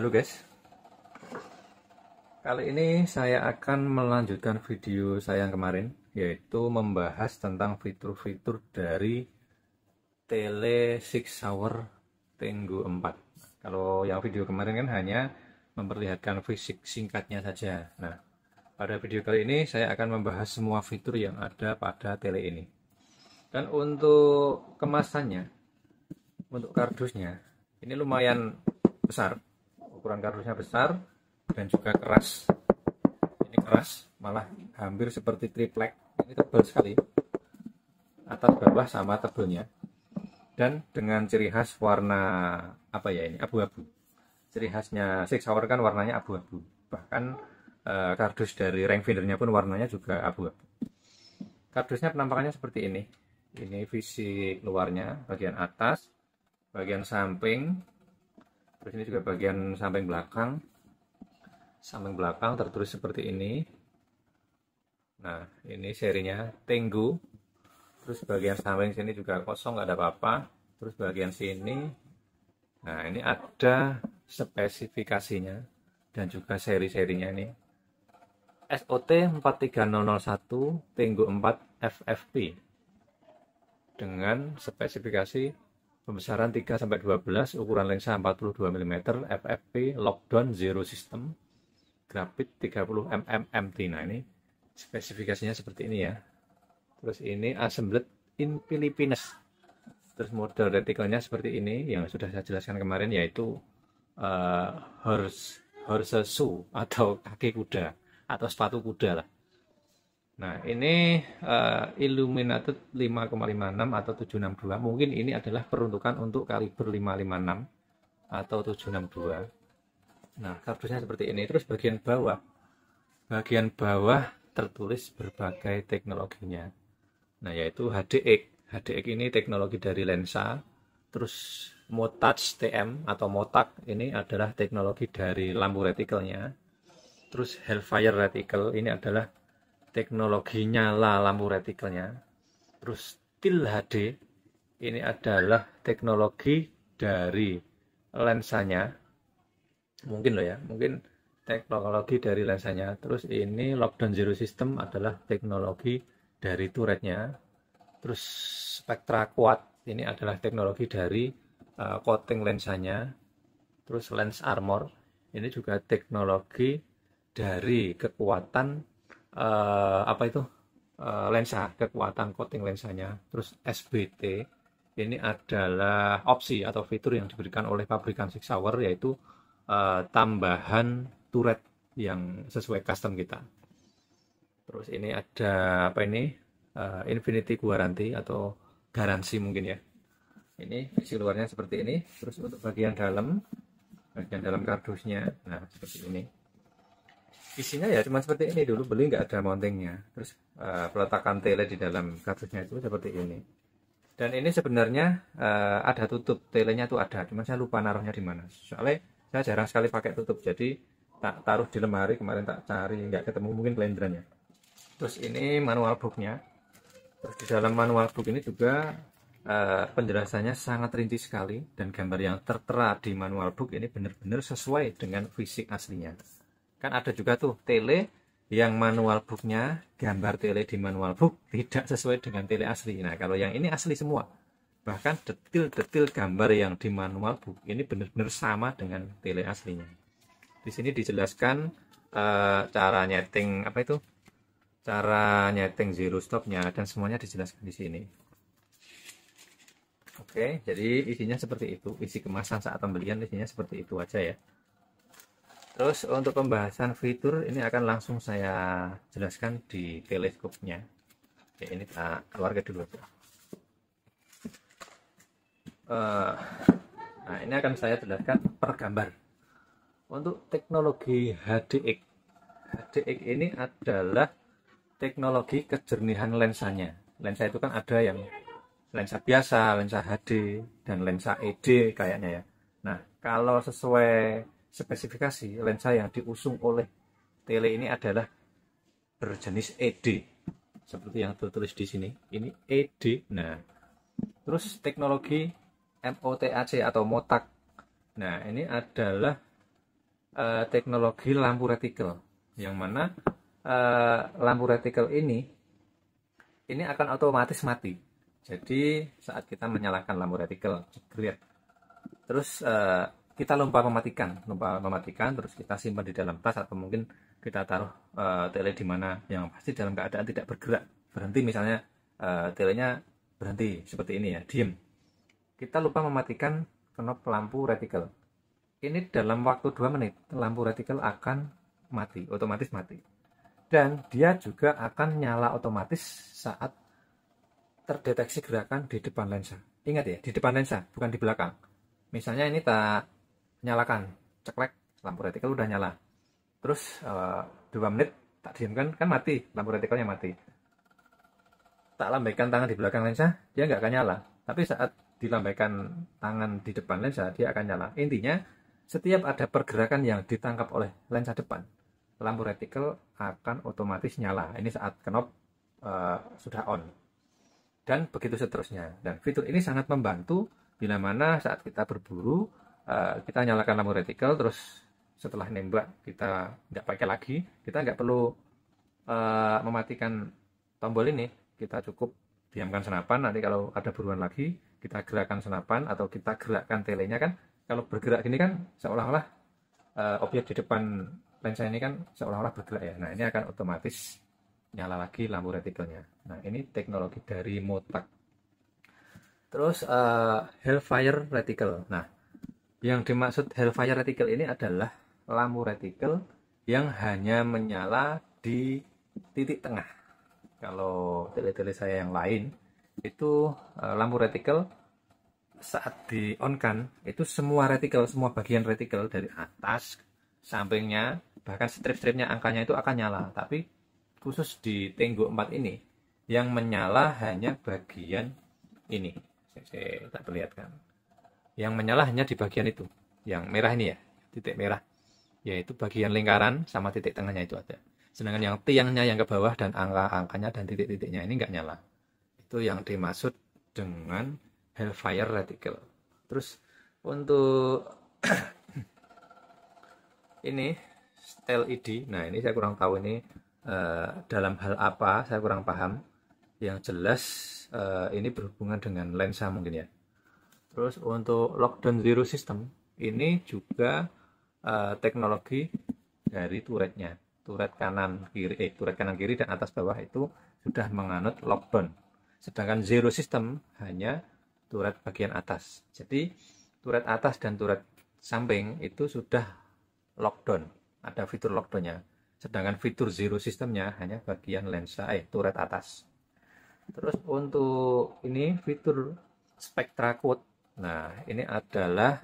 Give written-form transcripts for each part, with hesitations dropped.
Halo guys, kali ini saya akan melanjutkan video saya yang kemarin, yaitu membahas tentang fitur-fitur dari Tele 6 Hour Tenggo 4. Kalau yang video kemarin kan hanya memperlihatkan fisik singkatnya saja. Nah, pada video kali ini saya akan membahas semua fitur yang ada pada tele ini. Dan untuk kemasannya, untuk kardusnya, ini lumayan besar. Ukuran kardusnya besar dan juga keras. Ini keras, malah hampir seperti triplek. Ini tebal sekali, atas bawah sama tebelnya, dan dengan ciri khas warna apa ya, ini abu-abu. Ciri khasnya 6 Hour kan warnanya abu-abu. Bahkan kardus dari range findernya pun warnanya juga abu-abu. Kardusnya penampakannya seperti ini. Ini visi luarnya, bagian atas, bagian samping, terus ini juga bagian samping belakang tertulis seperti ini. Nah, ini serinya Tenggo. Terus bagian samping sini juga kosong, nggak ada apa-apa. Terus bagian sini, nah ini ada spesifikasinya dan juga seri-serinya ini. SOT 43001 Tenggo 4 FFP dengan spesifikasi pembesaran 3-12, ukuran lensa 42 mm, FFP, lockdown zero system, grafit 30 mm MT. Nah, ini spesifikasinya seperti ini ya. Terus ini assembled in Philippines. Terus model retikelnya seperti ini yang sudah saya jelaskan kemarin, yaitu horse shoe atau kaki kuda atau sepatu kuda lah. Nah, ini illuminated 5,56 atau 762. Mungkin ini adalah peruntukan untuk kaliber 556 atau 762. Nah, kardusnya seperti ini. Terus bagian bawah tertulis berbagai teknologinya. Nah, yaitu HDX. HDX ini teknologi dari lensa. Terus Motouch TM atau Motak ini adalah teknologi dari lampu retikelnya. Terus Hellfire reticle ini adalah teknologi nyala lampu retikelnya. Terus Still HD ini adalah teknologi dari lensanya. Mungkin loh ya, mungkin teknologi dari lensanya. Terus ini lockdown zero system adalah teknologi dari turretnya. Terus Spectra Quad ini adalah teknologi dari coating lensanya. Terus Lens Armor ini juga teknologi dari kekuatan lensa, kekuatan coating lensanya. Terus SBT ini adalah opsi atau fitur yang diberikan oleh pabrikan 6 Hour, yaitu tambahan turret yang sesuai custom kita. Terus ini ada apa ini, infinity warranty atau garansi mungkin ya. Ini visi luarnya seperti ini. Terus untuk bagian dalam kardusnya, nah seperti ini. Isinya ya cuma seperti ini, dulu beli nggak ada mountingnya. Terus peletakan tele di dalam kardusnya itu seperti ini. Dan ini sebenarnya ada tutup telenya tuh ada, cuma saya lupa naruhnya di mana. Soalnya saya jarang sekali pakai tutup, jadi tak taruh di lemari, kemarin tak cari nggak ketemu, mungkin kelenderannya. Terus ini manual booknya. Terus di dalam manual book ini juga penjelasannya sangat rinci sekali, dan gambar yang tertera di manual book ini benar-benar sesuai dengan fisik aslinya. Kan ada juga tuh tele yang manual booknya, gambar tele di manual book tidak sesuai dengan tele asli. Nah, kalau yang ini asli semua, bahkan detil-detil gambar yang di manual book ini benar-benar sama dengan tele aslinya. Di sini dijelaskan cara nyeting zero stopnya, dan semuanya dijelaskan di sini. Oke, jadi isinya seperti itu. Isi kemasan saat pembelian isinya seperti itu aja ya. Terus untuk pembahasan fitur ini akan langsung saya jelaskan di teleskopnya. Oke, ini kita keluarkan dulu aja. Nah, ini akan saya jelaskan per gambar. Untuk teknologi HDX. HDX ini adalah teknologi kejernihan lensanya. Lensa itu kan ada yang lensa biasa, lensa HD, dan lensa ED kayaknya ya. Nah, kalau sesuai spesifikasi, lensa yang diusung oleh tele ini adalah berjenis ED. Seperti yang tertulis di sini, ini ED. Nah, terus teknologi MOTAC atau Motak. Nah, ini adalah teknologi lampu retikel, yang mana lampu retikel ini akan otomatis mati. Jadi saat kita menyalakan lampu retikel, terus kita lupa mematikan, terus kita simpan di dalam tas atau mungkin kita taruh tele di mana yang pasti dalam keadaan tidak bergerak, berhenti misalnya, telenya berhenti seperti ini ya, diem. Kita lupa mematikan knob lampu retikel. Ini dalam waktu 2 menit lampu retikel akan mati, otomatis mati. Dan dia juga akan nyala otomatis saat terdeteksi gerakan di depan lensa. Ingat ya, di depan lensa, bukan di belakang. Misalnya ini tak nyalakan, ceklek, lampu retikel udah nyala. Terus 2 menit tak diamkan, kan mati, lampu retikelnya mati. Tak lambaikan tangan di belakang lensa, dia nggak akan nyala. Tapi saat dilambaikan tangan di depan lensa, dia akan nyala. Intinya, setiap ada pergerakan yang ditangkap oleh lensa depan, lampu retikel akan otomatis nyala. Ini saat knob sudah on. Dan begitu seterusnya. Dan fitur ini sangat membantu bila mana saat kita berburu, kita nyalakan lampu retikel, terus setelah nembak kita nggak pakai lagi, kita nggak perlu mematikan tombol ini. Kita cukup diamkan senapan, nanti kalau ada buruan lagi, kita gerakkan senapan atau kita gerakkan telenya kan. Kalau bergerak gini kan seolah-olah objek di depan lensa ini kan seolah-olah bergerak ya. Nah, ini akan otomatis nyala lagi lampu retikelnya. Nah, ini teknologi dari Motak. Terus Hellfire Reticle. Nah, yang dimaksud Hellfire Reticle ini adalah lampu retikel yang hanya menyala di titik tengah. Kalau tele-tele saya yang lain itu lampu retikel saat di on kan itu semua bagian retikel dari atas, sampingnya, bahkan strip-stripnya angkanya itu akan nyala. Tapi khusus di Tenggo 4 ini yang menyala hanya bagian ini. Saya tak perlihatkan. Yang menyala hanya di bagian itu, yang merah ini ya, titik merah, yaitu bagian lingkaran sama titik tengahnya itu ada. Sedangkan yang tiangnya yang ke bawah dan angka-angkanya dan titik-titiknya ini nggak nyala. Itu yang dimaksud dengan Hellfire Reticle. Terus untuk ini LED, nah ini saya kurang tahu ini dalam hal apa, saya kurang paham. Yang jelas ini berhubungan dengan lensa mungkin ya. Terus untuk lockdown zero system ini juga teknologi dari turretnya, turret kanan kiri dan atas bawah itu sudah menganut lockdown. Sedangkan zero system hanya turret bagian atas. Jadi turret atas dan turret samping itu sudah lockdown, ada fitur lockdownnya. Sedangkan fitur zero systemnya hanya bagian lensa turret atas. Terus untuk ini fitur Spectra Coat. Nah, ini adalah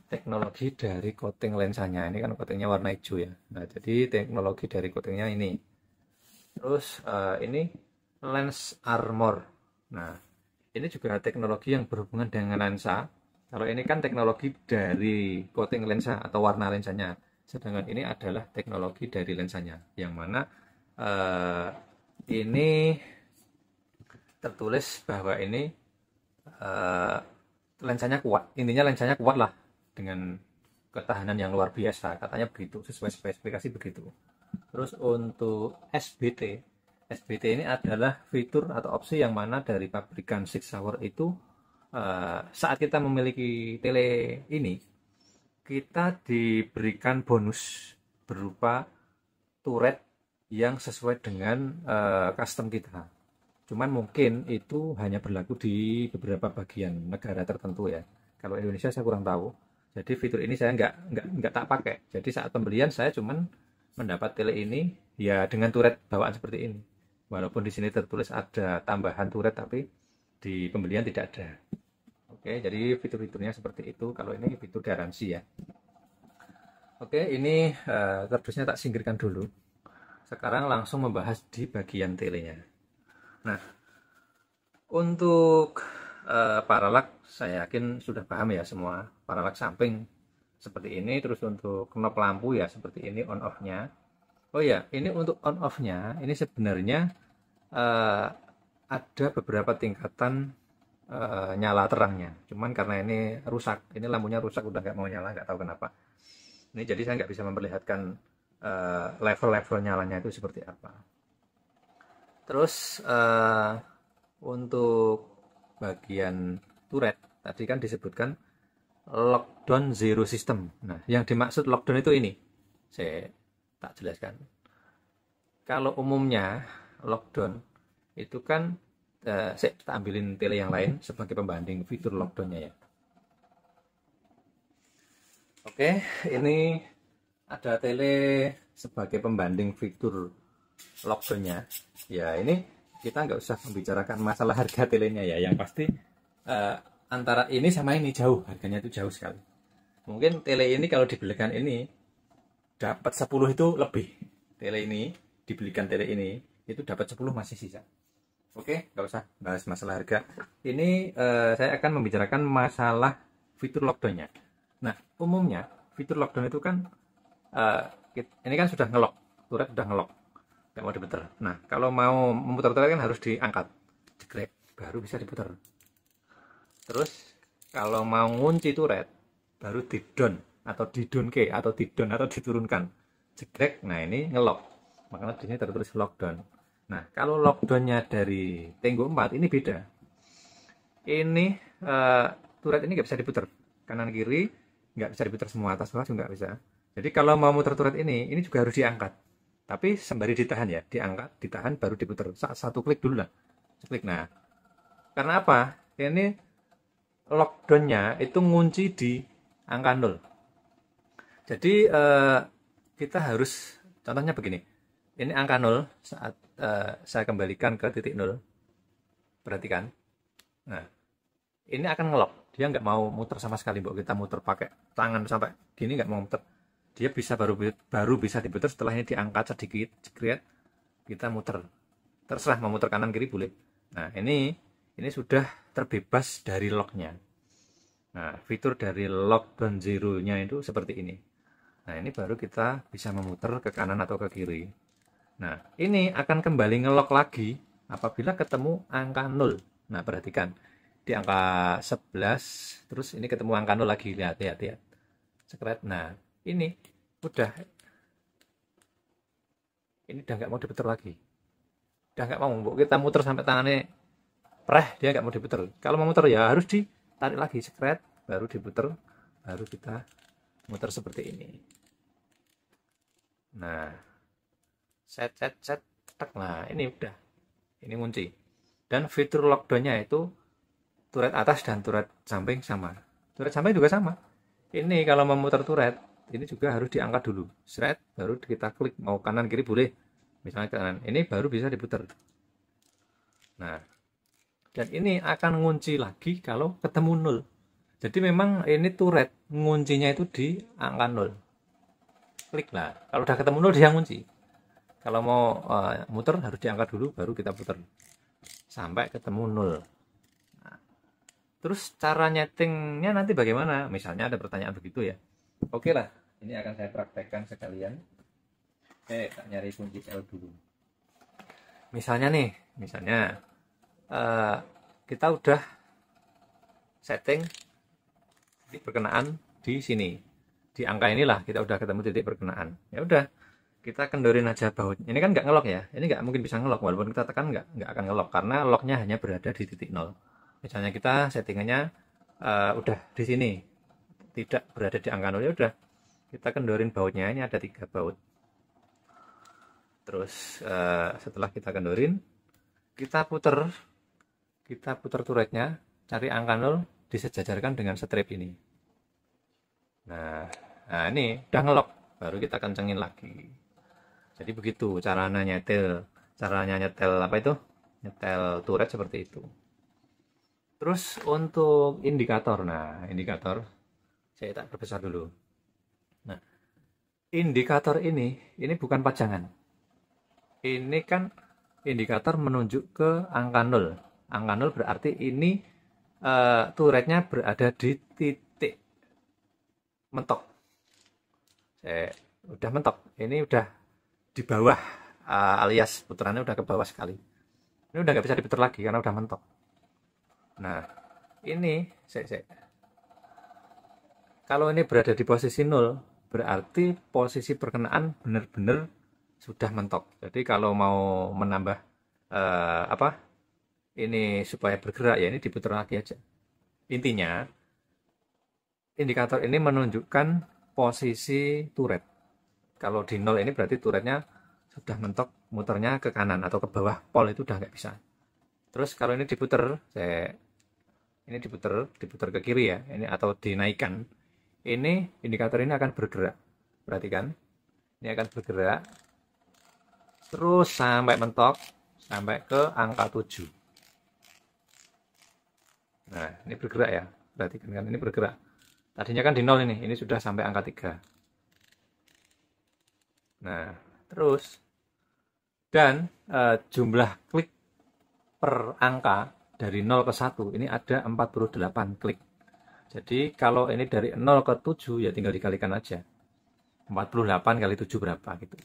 teknologi dari coating lensanya. Ini kan coatingnya warna hijau ya. Nah, jadi teknologi dari coatingnya ini. Terus ini lens armor. Nah, ini juga teknologi yang berhubungan dengan lensa. Kalau ini kan teknologi dari coating lensa atau warna lensanya. Sedangkan ini adalah teknologi dari lensanya. Yang mana ini tertulis bahwa ini lensanya kuat. Intinya lensanya kuat lah, dengan ketahanan yang luar biasa. Katanya begitu, sesuai spesifikasi begitu. Terus untuk SBT ini adalah fitur atau opsi yang mana dari pabrikan Six Hour itu saat kita memiliki tele ini, kita diberikan bonus berupa turret yang sesuai dengan custom kita. Cuman mungkin itu hanya berlaku di beberapa bagian negara tertentu ya. Kalau Indonesia saya kurang tahu. Jadi fitur ini saya nggak tak pakai. Jadi saat pembelian saya cuman mendapat tele ini ya dengan turret bawaan seperti ini. Walaupun di sini tertulis ada tambahan turret, tapi di pembelian tidak ada. Oke, jadi fitur-fiturnya seperti itu. Kalau ini fitur garansi ya. Oke, ini kardusnya tak singkirkan dulu. Sekarang langsung membahas di bagian telenya. Nah, untuk paralak saya yakin sudah paham ya semua. Paralak samping seperti ini, terus untuk knob lampu ya seperti ini on off-nya. Oh ya, ini untuk on off-nya ini sebenarnya ada beberapa tingkatan nyala terangnya. Cuman karena ini rusak, ini lampunya rusak udah nggak mau nyala, nggak tahu kenapa. Ini jadi saya nggak bisa memperlihatkan level-level nyalanya itu seperti apa. Terus untuk bagian turret tadi kan disebutkan lockdown zero system. Nah, yang dimaksud lockdown itu ini. Saya tak jelaskan. Kalau umumnya lockdown itu kan saya tak ambilin tele yang lain sebagai pembanding fitur lockdownnya ya. Oke, ini ada tele sebagai pembanding fitur lockdownnya. Ya, ini kita nggak usah membicarakan masalah harga telenya ya. Yang pasti antara ini sama ini jauh, harganya itu jauh sekali. Mungkin tele ini kalau dibelikan ini dapat 10 itu lebih. Tele ini dibelikan tele ini itu dapat 10 masih sisa. Oke, nggak usah bahas masalah harga. Ini saya akan membicarakan masalah fitur lockdownnya. Nah, umumnya fitur lockdown itu kan ini kan sudah ngelok, turret sudah ngelok, nggak mau diputar. Nah, kalau mau memutar turret kan harus diangkat, jegrek, baru bisa diputar. Terus kalau mau ngunci turret, baru didon atau didonke atau didon atau diturunkan, jegrek. Nah, ini ngelok, makanya di sini tertulis lockdown. Nah, kalau lockdownnya dari Tenggo 4 ini beda. Ini turret ini nggak bisa diputar kanan kiri, nggak bisa diputar semua atas bawah juga nggak bisa. Jadi kalau mau muter turret ini juga harus diangkat. Tapi sembari ditahan ya, diangkat, ditahan, baru diputar. Satu klik dulu lah, klik. Nah, karena apa? Ini lockdownnya itu ngunci di angka 0. Jadi kita harus, contohnya begini. Ini angka 0 saat saya kembalikan ke titik 0. Perhatikan. Nah, ini akan ngelok. Dia nggak mau muter sama sekali. Kita muter pakai tangan sampai gini nggak mau muter. Dia bisa baru bisa diputar setelah ini diangkat sedikit, jegret, kita muter. Terserah mau muter kanan kiri boleh. Nah, ini sudah terbebas dari locknya. Nah, fitur dari lockdown zero-nya itu seperti ini. Nah, ini baru kita bisa memutar ke kanan atau ke kiri. Nah, ini akan kembali ngelok lagi apabila ketemu angka 0. Nah, perhatikan. Di angka 11, terus ini ketemu angka 0 lagi. Lihat. Sekret. Nah, ini udah nggak mau diputar lagi. Udah nggak mau. Kita muter sampai tangannya preh, dia nggak mau diputar. Kalau mau muter ya harus ditarik lagi, sekret, baru diputar, baru kita muter seperti ini. Nah, set, tak. Nah, ini udah, ini kunci. Dan fitur lockdownnya itu turret atas dan turret samping sama. Turret samping juga sama. Ini kalau memutar turret, ini juga harus diangkat dulu. Seret, baru kita klik. Mau kanan kiri boleh. Misalnya kanan. Ini baru bisa diputar. Nah, dan ini akan ngunci lagi kalau ketemu 0. Jadi memang ini turret nguncinya itu di angka 0. Klik lah. Kalau udah ketemu 0 dia ngunci. Kalau mau muter harus diangkat dulu baru kita putar. Sampai ketemu 0. Nah, terus cara nyetingnya nanti bagaimana? Misalnya ada pertanyaan begitu ya. Oke lah, ini akan saya praktekkan sekalian. Oke, tak nyari kunci L dulu. Misalnya kita udah setting titik perkenaan di sini. Di angka inilah kita udah ketemu titik perkenaan. Ya udah, kita kendorin aja bautnya. Ini kan nggak ngelok ya. Ini nggak mungkin bisa ngelok, walaupun kita tekan nggak akan ngelok karena locknya hanya berada di titik 0. Misalnya kita settingannya udah di sini, tidak berada di angka 0, ya udah kita kendorin bautnya. Ini ada 3 baut. Terus setelah kita kendorin, kita putar turretnya, cari angka 0, disejajarkan dengan strip ini. Nah ini udah ngelok, baru kita kencengin lagi. Jadi begitu caranya nyetel apa itu, nyetel turret seperti itu. Terus untuk indikator, nah indikator saya tak perbesar dulu. Nah, indikator ini bukan pajangan. Ini kan indikator menunjuk ke angka 0. Angka 0 berarti ini turretnya berada di titik mentok. Udah mentok. Ini udah di bawah, alias putarannya udah ke bawah sekali. Ini udah nggak bisa diputar lagi karena udah mentok. Nah, ini kalau ini berada di posisi 0, berarti posisi perkenaan benar-benar sudah mentok. Jadi kalau mau menambah ini supaya bergerak ya, ini diputar lagi aja. Intinya indikator ini menunjukkan posisi turret. Kalau di 0 ini berarti turretnya sudah mentok, muternya ke kanan atau ke bawah pol itu udah nggak bisa. Terus kalau ini diputar, ini diputar ke kiri ya, ini atau dinaikkan. Ini indikator ini akan bergerak. Perhatikan, ini akan bergerak terus sampai mentok sampai ke angka 7. Nah, ini bergerak ya. Perhatikan kan ini bergerak. Tadinya kan di 0 ini sudah sampai angka 3. Nah, terus dan jumlah klik per angka dari 0 ke 1 ini ada 48 klik. Jadi kalau ini dari 0 ke 7 ya tinggal dikalikan aja. 48 kali 7 berapa gitu.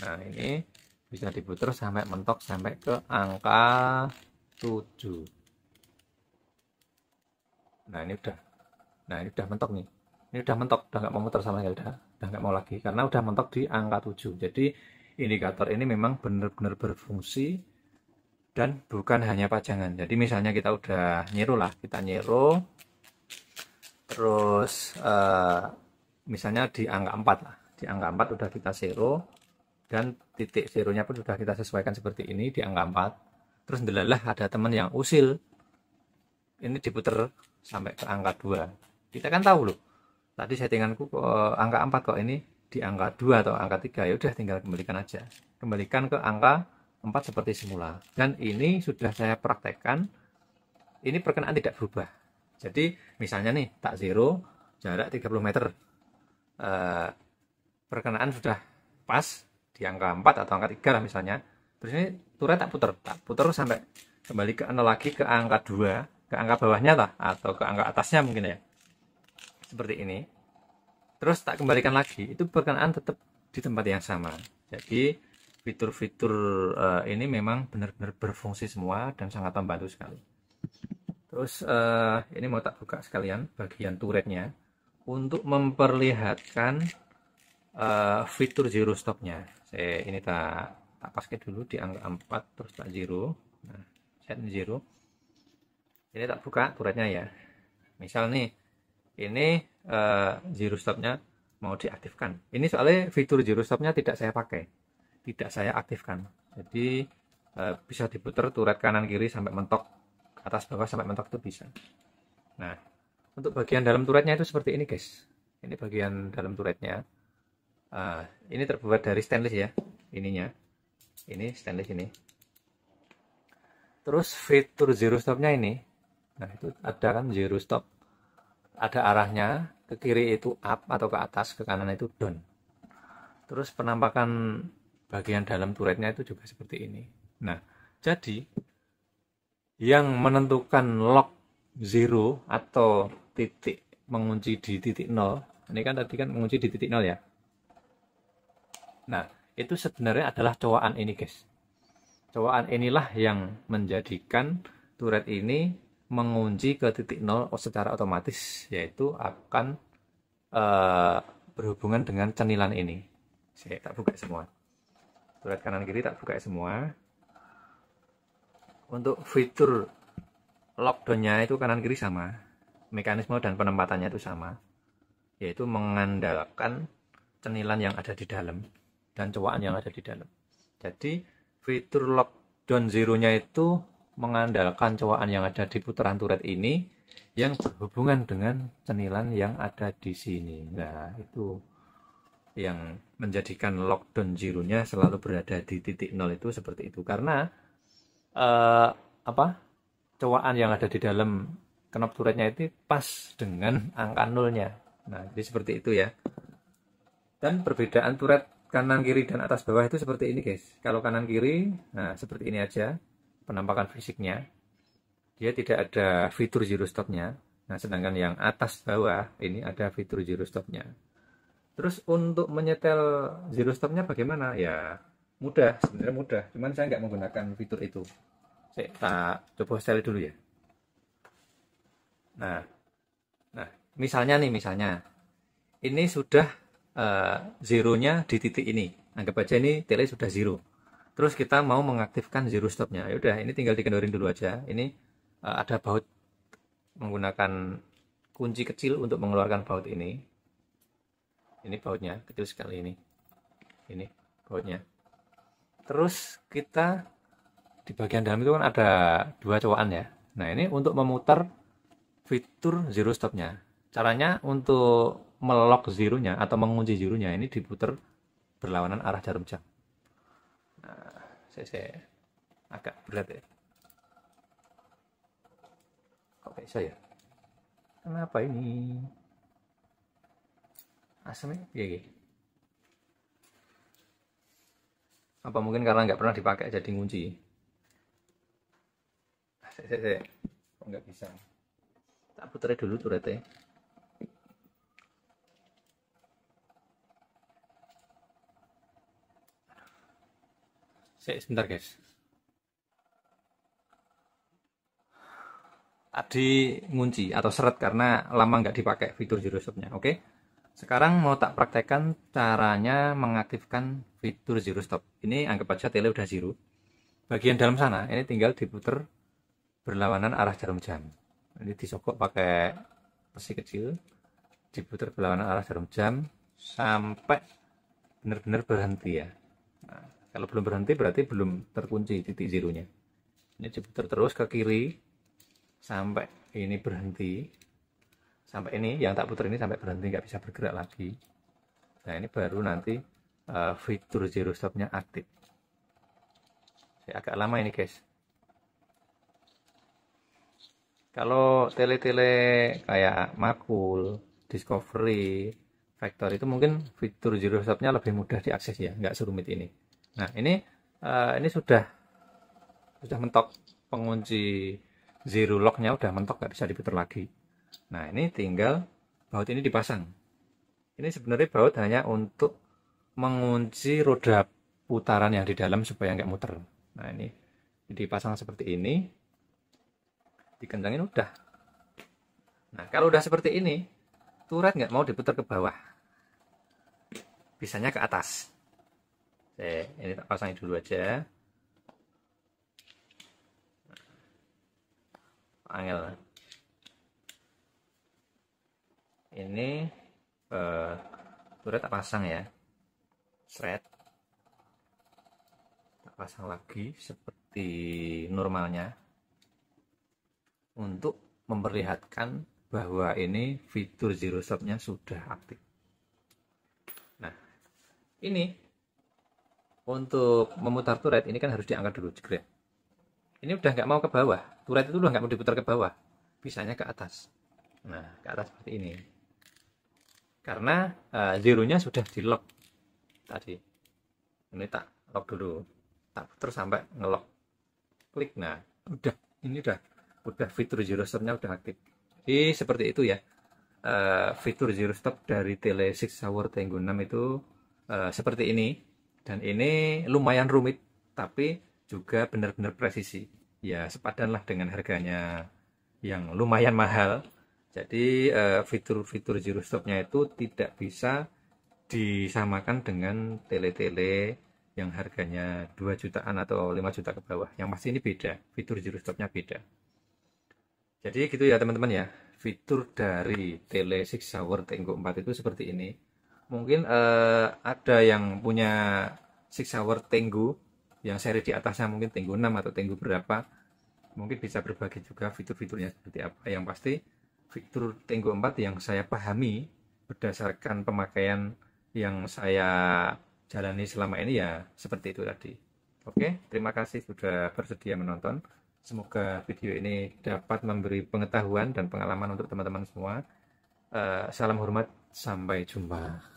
Nah, ini bisa diputar sampai mentok sampai ke angka 7. Nah, ini udah mentok nih. Ini udah mentok, udah nggak mau muter sama sekali, udah nggak mau lagi karena udah mentok di angka 7. Jadi indikator ini memang benar-benar berfungsi dan bukan hanya pajangan. Jadi misalnya kita udah nyero lah, kita nyero terus misalnya di angka 4 lah. Di angka 4 udah kita zero dan titik zeronya pun sudah kita sesuaikan seperti ini di angka 4. Terus ndelalah ada teman yang usil. Ini diputer sampai ke angka 2. Kita kan tahu loh. Tadi settinganku angka 4 kok ini di angka 2 atau angka 3. Ya udah tinggal kembalikan aja. Kembalikan ke angka 4 seperti semula. Dan ini sudah saya praktekkan. Ini perkenaan tidak berubah. Jadi misalnya nih tak zero jarak 30 meter. Perkenaan sudah pas di angka 4 atau angka 3 lah misalnya. Terus ini turret tak putar sampai kembali ke 0 lagi ke angka 2, ke angka bawahnya lah atau ke angka atasnya mungkin ya. Seperti ini. Terus tak kembalikan lagi, itu perkenaan tetap di tempat yang sama. Jadi fitur-fitur ini memang benar-benar berfungsi semua dan sangat membantu sekali. Terus ini mau tak buka sekalian bagian turretnya untuk memperlihatkan fitur zero stopnya. Saya ini tak pakai dulu di angka 4 terus tak zero. Nah, set zero. Ini tak buka turretnya ya. Misal nih, ini zero stopnya mau diaktifkan. Ini soalnya fitur zero stopnya tidak saya pakai, tidak saya aktifkan. Jadi bisa diputar turret kanan kiri sampai mentok, atas bawah sampai mentok itu bisa. Nah, untuk bagian dalam turretnya itu seperti ini guys. Ini bagian dalam turretnya. Ini terbuat dari stainless ya, ininya. Ini stainless ini. Terus fitur zero stopnya ini, nah itu ada kan zero stop. Ada arahnya, ke kiri itu up atau ke atas, ke kanan itu down. Terus penampakan bagian dalam turretnya itu juga seperti ini. Nah, jadi yang menentukan lock zero atau titik mengunci di titik 0, ini kan tadi kan mengunci di titik 0 ya. Nah, itu sebenarnya adalah cowaan ini guys. Cowaan inilah yang menjadikan turret ini mengunci ke titik 0 secara otomatis, yaitu akan berhubungan dengan cenilan ini. Saya tak buka semua. Turret kanan kiri tak buka semua. Untuk fitur lockdownnya itu kanan kiri sama. Mekanisme dan penempatannya itu sama. Yaitu mengandalkan cenilan yang ada di dalam dan cowaan yang ada di dalam. Jadi fitur lockdown zero-nya itu mengandalkan cowaan yang ada di putaran turret ini yang berhubungan dengan cenilan yang ada di sini. Nah, itu yang menjadikan lockdown zero-nya selalu berada di titik 0 itu seperti itu. Karena cowaan yang ada di dalam knop turretnya itu pas dengan angka 0-nya. Nah, jadi seperti itu ya. Dan perbedaan turret kanan kiri dan atas bawah itu seperti ini guys. Kalau kanan kiri, nah seperti ini aja penampakan fisiknya. Dia tidak ada fitur zero stopnya. Nah, sedangkan yang atas bawah ini ada fitur zero stopnya. Terus untuk menyetel zero stopnya bagaimana? Ya mudah, sebenarnya mudah. Cuman saya nggak menggunakan fitur itu. Saya coba setel dulu ya. Nah, misalnya ini sudah zeronya di titik ini. Anggap aja ini tele sudah zero. Terus kita mau mengaktifkan zero stopnya. Ya udah, ini tinggal dikendorin dulu aja. Ini ada baut, menggunakan kunci kecil untuk mengeluarkan baut ini. Ini bautnya kecil sekali ini. Ini bautnya. Terus kita di bagian dalam itu kan ada dua cowokan ya. Nah, ini untuk memutar fitur zero stopnya. Caranya untuk melock zeronya atau mengunci zeronya ini diputar berlawanan arah jarum jam. Nah, saya agak berat ya. Kok bisa ya? Kenapa ini? Asamnya? Iya. Apa mungkin karena nggak pernah dipakai jadi ngunci? Kok nggak bisa? Tak putar dulu turretnya. Sebentar guys. Tadi ngunci atau seret karena lama nggak dipakai fitur zero stopnya. Oke. Sekarang mau tak praktekkan caranya mengaktifkan fitur zero stop. Ini anggap aja tele udah zero. Bagian dalam sana ini tinggal diputar berlawanan arah jarum jam. Ini disogok pakai besi kecil, diputar berlawanan arah jarum jam sampai benar-benar berhenti ya. Nah, kalau belum berhenti berarti belum terkunci titik zeronya. Ini diputar terus ke kiri sampai ini berhenti. Sampai ini yang tak putar ini sampai berhenti, nggak bisa bergerak lagi. Nah, ini baru nanti fitur zero stopnya aktif. Saya agak lama ini guys. Kalau tele-tele kayak Makul, Discovery, Vector itu mungkin fitur zero stopnya lebih mudah diakses ya, nggak serumit ini. Nah, ini sudah mentok, pengunci zero locknya udah mentok, nggak bisa diputar lagi. Nah, ini tinggal baut ini dipasang. Ini sebenarnya baut hanya untuk mengunci roda putaran yang di dalam supaya nggak muter. Nah, ini dipasang seperti ini, dikencangin udah. Nah, kalau udah seperti ini, turret nggak mau diputar ke bawah, bisanya ke atas. Ini tak pasangin dulu aja. Angel. Ini turret tak pasang ya, thread tak pasang lagi seperti normalnya untuk memperlihatkan bahwa ini fitur zero stopnya sudah aktif. Nah, ini untuk memutar turret ini kan harus diangkat dulu jegret. Ini udah nggak mau ke bawah, turret itu udah nggak mau diputar ke bawah, bisanya ke atas. Nah, ke atas seperti ini. Karena zeronya sudah di lock tadi. Ini tak lock dulu, tak putar sampai ngelock, klik. Nah, udah, ini udah fitur zero stopnya udah aktif. Jadi seperti itu ya, fitur zero stop dari Tele 6 Hour Tenggo 6 itu seperti ini. Dan ini lumayan rumit, tapi juga benar-benar presisi ya, sepadanlah dengan harganya yang lumayan mahal. Jadi fitur-fitur zero stopnya itu tidak bisa disamakan dengan tele-tele yang harganya 2 jutaan atau 5 juta ke bawah. Yang pasti ini beda, fitur zero stopnya beda. Jadi gitu ya teman-teman ya, fitur dari Tele 6 Hour Tenggo 4 itu seperti ini. Mungkin ada yang punya 6 Hour Tenggo yang seri di atasnya, mungkin Tenggo 6 atau Tenggo berapa, mungkin bisa berbagi juga fitur-fiturnya seperti apa. Yang pasti fitur Tenggo 4 yang saya pahami berdasarkan pemakaian yang saya jalani selama ini ya seperti itu tadi. Oke, terima kasih sudah bersedia menonton. Semoga video ini dapat memberi pengetahuan dan pengalaman untuk teman-teman semua. Salam hormat, sampai jumpa.